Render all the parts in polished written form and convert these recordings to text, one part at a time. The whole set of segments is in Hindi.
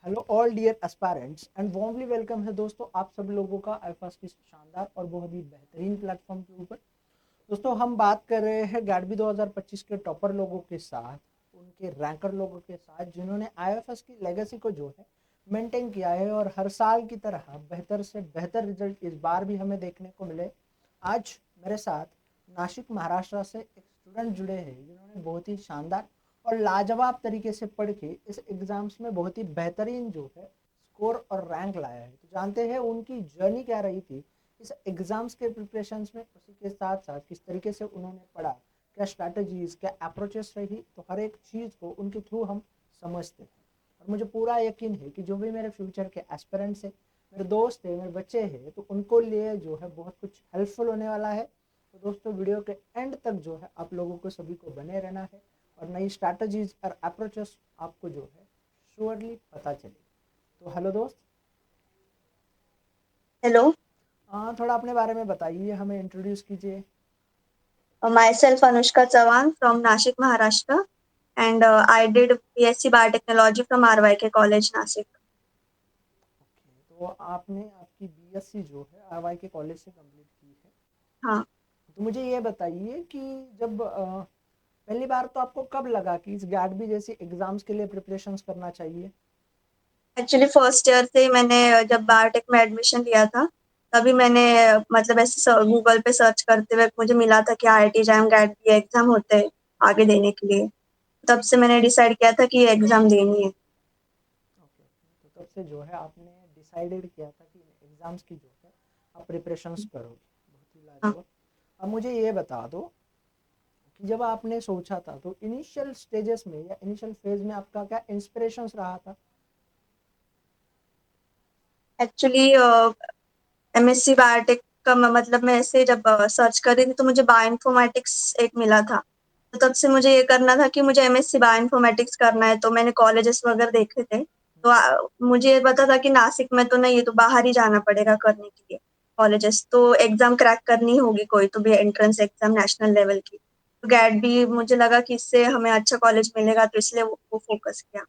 Hello all dear aspirants and warmly welcome है दोस्तों आप सब लोगों का आईफास की शानदार और बहुत ही बेहतरीन प्लेटफॉर्म के ऊपर। दोस्तों हम बात कर रहे हैं गैडबी 2025 के टॉपर लोगों के साथ, उनके रैंकर लोगों के साथ जिन्होंने आईएफएस की लेगेसी को जो है मेंटेन किया है और हर साल की तरह बेहतर से बेहतर रिजल्ट इस बार भी हमें देखने को मिले। आज मेरे साथ नासिक महाराष्ट्र से एक स्टूडेंट जुड़े हैं जिन्होंने बहुत ही शानदार और लाजवाब तरीके से पढ़ के इस एग्ज़ाम्स में बहुत ही बेहतरीन जो है स्कोर और रैंक लाया है। तो जानते हैं उनकी जर्नी क्या रही थी इस एग्ज़ाम्स के प्रिपरेशंस में, उसी के साथ साथ किस तरीके से उन्होंने पढ़ा, क्या स्ट्रैटेजीज क्या अप्रोचेस रही। तो हर एक चीज़ को उनके थ्रू हम समझते हैं और मुझे पूरा यकीन है कि जो भी मेरे फ्यूचर के एस्पिरेंट्स हैं, मेरे दोस्त हैं, मेरे बच्चे हैं, तो उनको लिए जो है बहुत कुछ हेल्पफुल होने वाला है। तो दोस्तों वीडियो के एंड तक जो है आप लोगों को सभी को बने रहना है और नई स्ट्रैटेजीज और अप्रोचेस आपको जो है श्योरली पता चले। तो हेलो दोस्त। Hello, हाँ, थोड़ा अपने बारे में बताइए, हमें इंट्रोड्यूस कीजिए। myself Anushka Chavan from Nashik, Maharashtra, and I did BSc Biotechnology from RYK College, Nashik. Okay, तो आपने आपकी बीएससी जो है आरवाई के कॉलेज से कंप्लीट की है। हाँ, तो मुझे ये बताइए कि जब पहली बार तो आपको कब लगा कि इस गैडबी जैसी एग्जाम्स के लिए प्रिपरेशंस करना चाहिए। एक्चुअली फर्स्ट ईयर से ही मैंने जब बायोटेक में एडमिशन लिया था तभी मैंने मतलब ऐसे गूगल पे सर्च करते हुए मुझे मिला था कि आईआईटी जैम गैट भी एग्जाम होते हैं आगे देने के लिए। तब से मैंने डिसाइड किया था कि ये एग्जाम देनी है। ओके ओके, तो तब से जो है आपने डिसाइडेड किया था कि एग्जाम्स की जो है आप प्रिपरेशंस करोगे। बहुत ही हाँ, लाजवाब। अब मुझे ये बता दो कि जब आपने सोचा था तो इनिशियल स्टेजेस में या इनिशियल फेज में आपका क्या इंस्पिरेशंस रहा था। एक्चुअली एमएससी बायोटेक का मतलब मैं ऐसे जब सर्च कर रही थी तो मुझे बायोइन्फॉर्मेटिक्स एक मिला था। तो तब से मुझे ये करना था कि मुझे एमएससी बायोइन्फॉर्मेटिक्स करना है, तो मैंने कॉलेजेस वगैरह देखे थे। तो मुझे ये पता था कि नासिक में तो नहीं है, तो बाहर ही जाना पड़ेगा करने के लिए कॉलेजेस। तो एग्जाम क्रैक करनी होगी कोई तो भी, एंट्रेंस एग्जाम नेशनल लेवल की। तो गैट भी मुझे लगा कि इससे हमें अच्छा कॉलेज मिलेगा, तो इसलिए वो फोकस किया।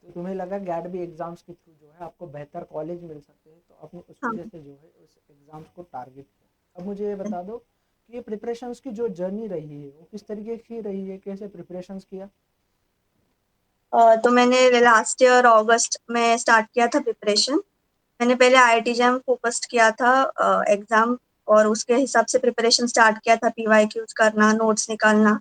तो तुम्हें लगा गैट भी एग्जाम्स के थ्रू जो है आपको बेहतर कॉलेज मिल सकते हैं, तो आपने उस हाँ। वजह से जो है उस एग्जाम्स को टारगेट किया। अब मुझे ये बता दो कि ये प्रिपरेशंस की जो जर्नी रही है वो किस तरीके की रही है, कैसे प्रिपरेशंस किया। तो मैंने लास्ट ईयर अगस्त में स्टार्ट किया था प्रिपरेशन। मैंने पहले आईआईटी जैम फोकस्ड किया था एग्जाम, और उसके हिसाब से प्रिपरेशन स्टार्ट किया था, पीवाई क्यूज करना, नोट्स निकालना।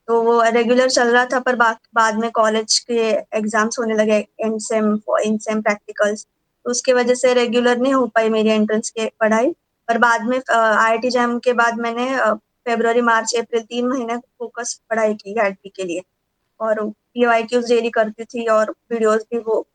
तो वो रेगुलर चल रहा था, पर बाद में कॉलेज के एग्जाम्स होने लगे, and same in same practicals. तो उसके वजह से रेगुलर नहीं हो पाई मेरी एंट्रेंस की पढ़ाई। पर बाद में आईआईटी जैम के बाद मैंने फरवरी मार्च अप्रैल 3 महीने फोकस पढ़ाई की गैट के लिए। और पीवाई क्यूज डेली करती थी, और वीडियोस भी वो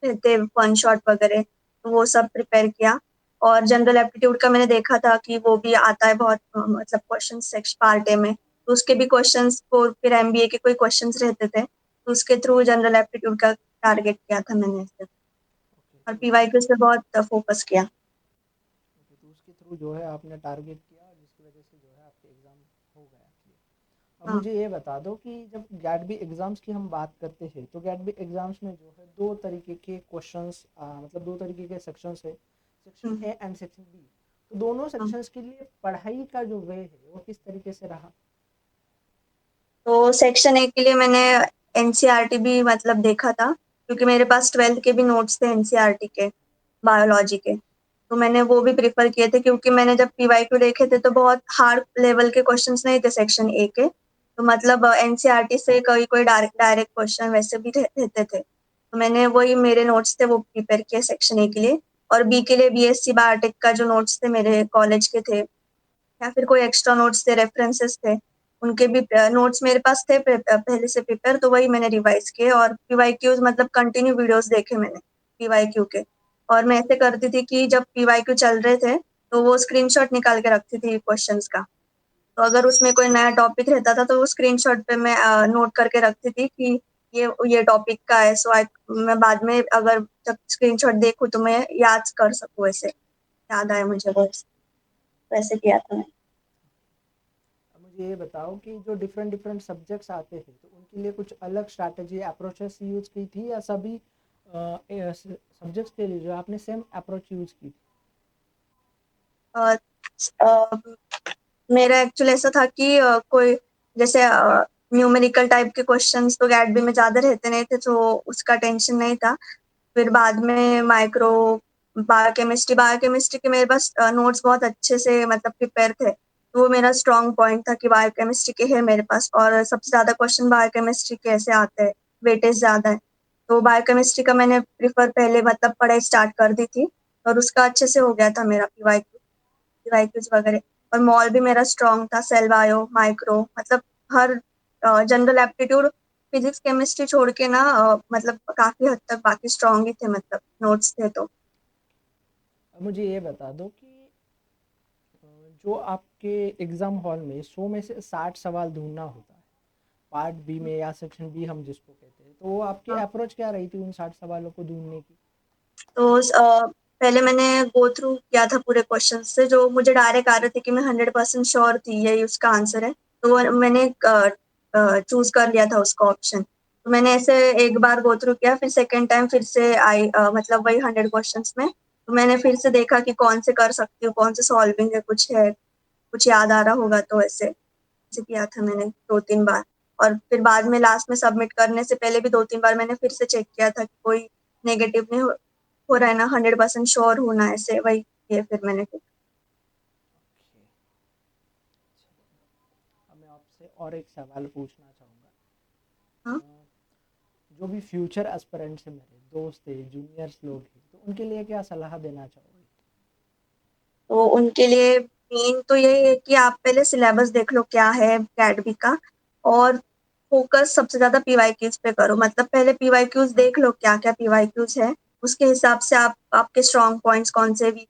रहते वन शॉट वगैरह, तो वो सब प्रिपेयर किया। और जनरल एप्टीट्यूड का मैंने देखा था कि वो भी आता है बहुत, मतलब क्वेश्चन सेक्शन पार्ट ए में, तो उसके भी क्वेश्चंस को, फिर एमबीए के कोई क्वेश्चंस रहते थे, तो उसके थ्रू जनरल एप्टीट्यूड का टारगेट किया था मैंने इसे। ओके, और तो पीवाई उसके क्यूज पे बहुत फोकस किया। ओके, तो उसके थ्रू जो है आपने टारगेट किया और जिसकी वजह से जो है आपके एग्ज़ाम हो गया क्लियर। अब हाँ। मुझे ये बता दो कि जब गैट बी एग्ज़ाम्स की हम बात करते हैं तो गैट बी एग्ज़ाम्स में जो है दो तरीके के क्वेश्चंस, मतलब दो तरीके के सेक्शंस है, section hmm, A and section B. तो दोनों हाँ। सेक्शंस के लिए पढ़ाई का जो वे है वो किस तरीके से रहा। तो सेक्शन ए के लिए मैंने एनसीईआरटी भी मतलब देखा था, क्योंकि मेरे पास ट्वेल्थ के भी नोट्स थे एनसीईआरटी के, बायोलॉजी के। तो मैंने वो भी प्रेफर किए थे, क्योंकि मैंने जब पीवाईक्यू देखे थे तो बहुत हार्ड लेवल के क्वेश्चंस नहीं थे सेक्शन ए के। तो मतलब एनसीईआरटी से कोई कोई डायरेक्ट डायरेक्ट क्वेश्चन वैसे भी रहते थे, तो मैंने वही मेरे नोट्स थे वो प्रिपेयर किए सेक्शन ए के लिए। और बी के लिए बीएससी बायोटेक का जो नोट्स थे मेरे कॉलेज के थे, या फिर कोई एक्स्ट्रा नोट्स थे, रेफरेंसेस थे, उनके भी नोट्स मेरे पास थे पहले से प्रिपेयर, तो वही मैंने रिवाइज किए। और पीवाईक्यूज मतलब कंटिन्यू वीडियोस देखे मैंने पीवाईक्यू के। और मैं ऐसे करती थी कि जब पीवाईक्यू चल रहे थे तो वो स्क्रीनशॉट निकाल के रखती थी क्वेश्चंस का। तो अगर उसमें कोई नया टॉपिक रहता था तो वो स्क्रीनशॉट पे मैं नोट करके रखती थी कि ये टॉपिक का है, सो आई मैं बाद में अगर जब स्क्रीनशॉट देखूँ तो मैं याद कर सकूँ, ऐसे याद आए मुझे वो, वैसे किया था मैं। मुझे ये बताओ कि जो डिफरेंट डिफरेंट सब्जेक्ट्स आते हैं तो उनके लिए कुछ अलग स्ट्रैटेजी अप्रोचेस यूज की थी या सभी सब्जेक्ट्स के लिए जो आपने सेम अप्रोच यूज की थी? अ, अ, मेरा एक्चुअली ऐसा था कि कोई जैसे न्यूमेरिकल टाइप के क्वेश्चंस तो गैट बी में ज़्यादा रहते नहीं थे, तो उसका टेंशन नहीं था। फिर बाद में माइक्रो बायोकेमिस्ट्री के मेरे पास नोट्स बहुत अच्छे से मतलब प्रिपेयर थे, तो वो मेरा स्ट्रॉन्ग पॉइंट था कि बायोकेमिस्ट्री के है मेरे पास, और सबसे ज़्यादा क्वेश्चन बायोकेमिस्ट्री के ऐसे आते हैं, वेटेज ज़्यादा है। तो बायोकेमिस्ट्री का मैंने प्रिफर पहले मतलब पढ़ाई स्टार्ट कर दी थी, और उसका अच्छे से हो गया था मेरा पीवाईक्यूज वगैरह। और मॉल भी मेरा स्ट्रॉन्ग था, सेल बायो, माइक्रो, मतलब हर जनरल एप्टीट्यूड, फिजिक्स केमिस्ट्री छोड़ के ना मतलब काफी हद तक बाकी स्ट्रॉन्ग ही थे, मतलब नोट्स थे तो। अब मुझे ये बता दो कि अ, जो आपके एग्जाम हॉल में 100 में से 60 सवाल ढूंढना होता है पार्ट बी में या सेक्शन बी हम जिसको कहते हैं, तो वो आपकी हाँ, अप्रोच क्या रही थी उन 60 सवालों को ढूंढने की? तो पहले मैंने गो थ्रू किया था पूरे क्वेश्चन से, जो मुझे डायरेक्ट आ रहे थे कि मैं 100% श्योर थी यही उसका आंसर है, तो वो मैंने चूज कर लिया था उसका ऑप्शन। तो मैंने ऐसे एक बार गो थ्रू किया, फिर सेकेंड टाइम फिर से आई मतलब वही 100 क्वेश्चंस में, तो मैंने फिर से देखा कि कौन से कर सकती हूँ, कौन से सॉल्विंग है, कुछ याद आ रहा होगा, तो ऐसे ऐसे किया था मैंने 2-3 बार। और फिर बाद में लास्ट में सबमिट करने से पहले भी 2-3 बार मैंने फिर से चेक किया था कि कोई नेगेटिव नहीं हो रहा है ना, 100% श्योर होना, ऐसे वही किए फिर मैंने फिर। ओके, अब मैं आपसे और एक सवाल पूछना चाहूँगा। हाँ, जो भी फ्यूचर एस्पिरेंट्स हैं, मेरे दोस्त हैं, जूनियर्स लोग हैं, तो उनके लिए क्या सलाह देना चाहोगे? तो उनके लिए मेन तो यही है कि आप पहले सिलेबस देख लो क्या है अकेडमी का, और फोकस सबसे ज्यादा पीवाईक्यूज पे करो, मतलब पहले पीवाईक्यूज देख लो क्या क्या पीवाईक्यूज है, उसके हिसाब से आप आपके स्ट्रॉन्ग पॉइंट्स कौन से, वीक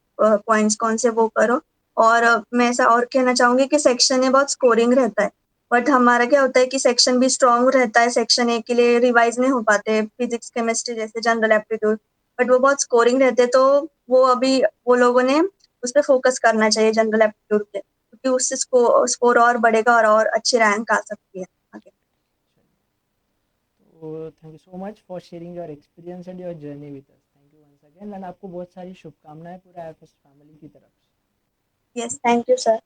पॉइंट्स कौन से, वो करो। और मैं ऐसा और कहना चाहूंगी कि सेक्शन ए बहुत स्कोरिंग रहता है, बट हमारा क्या होता है कि सेक्शन बी स्ट्रॉन्ग रहता है, सेक्शन ए के लिए रिवाइज नहीं हो पाते फिजिक्स केमिस्ट्री जैसे जनरल एप्टीट्यूड, बट वो बहुत स्कोरिंग रहते हैं, तो वो अभी वो लोगों ने उस पर फोकस करना चाहिए जनरल एप्टीट्यूड पे, क्योंकि उससे स्कोर और बढ़ेगा और अच्छी रैंक आ सकती है आगे। तो thank you so much for sharing your experience and your journey with us. Thank you once again and आपको बहुत सारी शुभकामनाएं पूरा एफएस फैमिली की तरफ से। Yes, thank you sir.